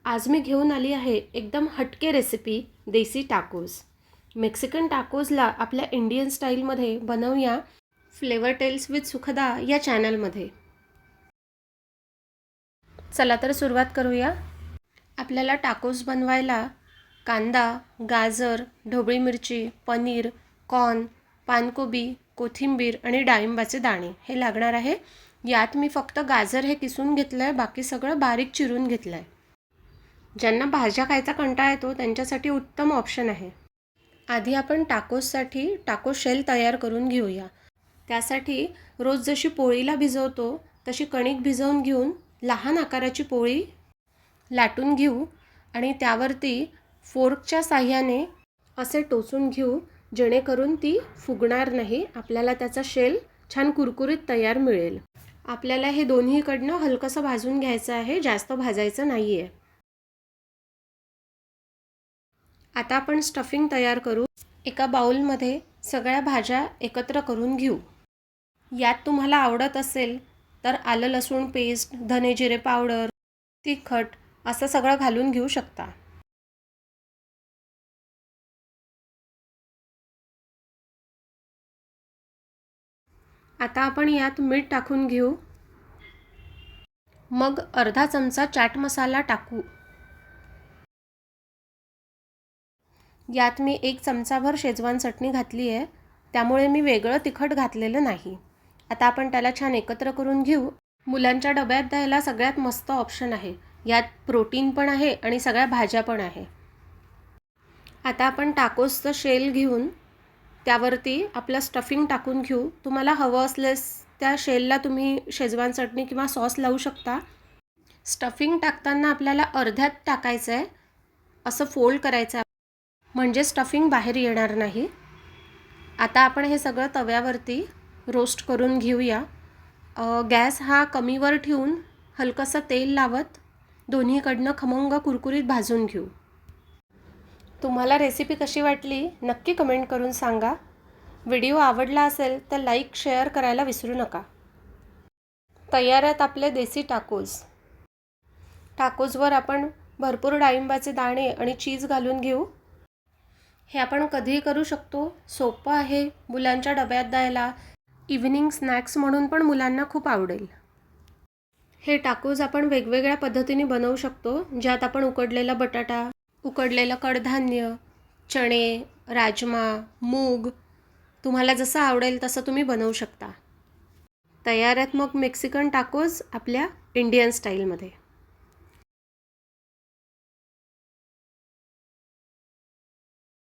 आज मी घेऊन आली आहे एकदम हटके रेसिपी देसी टाकोज। मेक्सिकन टाकोजला आपल्या इंडियन स्टाईलमध्ये बनवूया फ्लेवर टेल्स विथ सुखदा या चॅनलमध्ये। चला तर सुरुवात करूया। आपल्याला टाकोज बनवायला कांदा, गाजर, ढोबळी मिरची, पनीर, कॉर्न, पानकोबी, कोथिंबीर आणि डाळिंबाचे दाणे हे लागणार आहे। यात मी फक्त गाजर हे किसून घेतलं आहे, बाकी सगळं बारीक चिरून घेतलं आहे। ज्यांना भाज्या खायचा कंटाळा येतो त्यांच्यासाठी उत्तम ऑप्शन आहे। आधी आपण टाकोजसाठी टाको शेल तयार करून घेऊया। त्यासाठी रोज जशी पोळीला भिजवतो तशी कणिक भिजवून घेऊन लहान आकाराची पोळी लाटून घेऊ आणि त्यावरती फोर्कच्या साहाय्याने असे टोचून घेऊ जेणेकरून ती फुगणार नाही। आपल्याला त्याचा शेल छान कुरकुरीत तयार मिळेल। आपल्याला हे दोन्हीकडनं हलकसं भाजून घ्यायचं आहे, जास्त भाजायचं नाही आहे। आता आपण स्टफिंग तयार करू। एका बाउलमध्ये सगळ्या भाज्या एकत्र करून घेऊ। यात तुम्हाला आवडत असेल तर आलं लसूण पेस्ट, धने जिरे पावडर, तिखट असं सगळं घालून घेऊ शकता। आता आपण यात मीठ टाकून घेऊ। मग अर्धा चमचा चाट मसाला टाकू। यात मी 1 चमचाभर शेजवान चटणी घातली आहे, त्यामुळे मी वेगळं तिखट घातलेलं नाही। आता आपण त्याला छान एकत्र करून घेऊ। मुलांच्या डब्यात द्यायला सगळ्यात मस्त ऑप्शन आहे। यात प्रोटीन पण आहे आणि सगळ्या भाज्या पण आहे। आता आपण टाकोजचं शेल घेऊन त्यावरती आपलं स्टफिंग टाकून घेऊ। तुम्हाला हवं असल्यास त्या शेलला तुम्ही शेजवान चटणी किंवा सॉस लावू शकता। स्टफिंग टाकताना आपल्याला अर्ध्यात टाकायचं आहे, असं फोल्ड करायचं आहे म्हणजे स्टफिंग बाहेर येणार नाही। आता आपण हे सगळं तव्यावरती रोस्ट करून घेऊया। गॅस हा कमीवर ठेवून हलकसं तेल लावत दोन्हीकडनं खमंग कुरकुरीत भाजून घेऊ। तुम्हाला रेसिपी कशी वाटली नक्की कमेंट करून सांगा। व्हिडिओ आवडला असेल तर लाईक शेअर करायला विसरू नका। तयार आहेत आपले देसी टाकोज। टाकोजवर आपण भरपूर डाळिंबाचे दाणे आणि चीज घालून घेऊ। हे आपण कधीही करू शकतो, सोपं आहे, मुलांच्या डब्यात द्यायला इव्हिनिंग स्नॅक्स म्हणून पण मुलांना खूप आवडेल। हे टाकोज आपण वेगवेगळ्या पद्धतीने बनवू शकतो, ज्यात आपण उकडलेला बटाटा, उकडलेलं कडधान्य, चणे, राजमा, मूग तुम्हाला जसं आवडेल तसं तुम्ही बनवू शकता। तयार आहेत मग मेक्सिकन टाकोज आपल्या इंडियन स्टाईलमध्ये।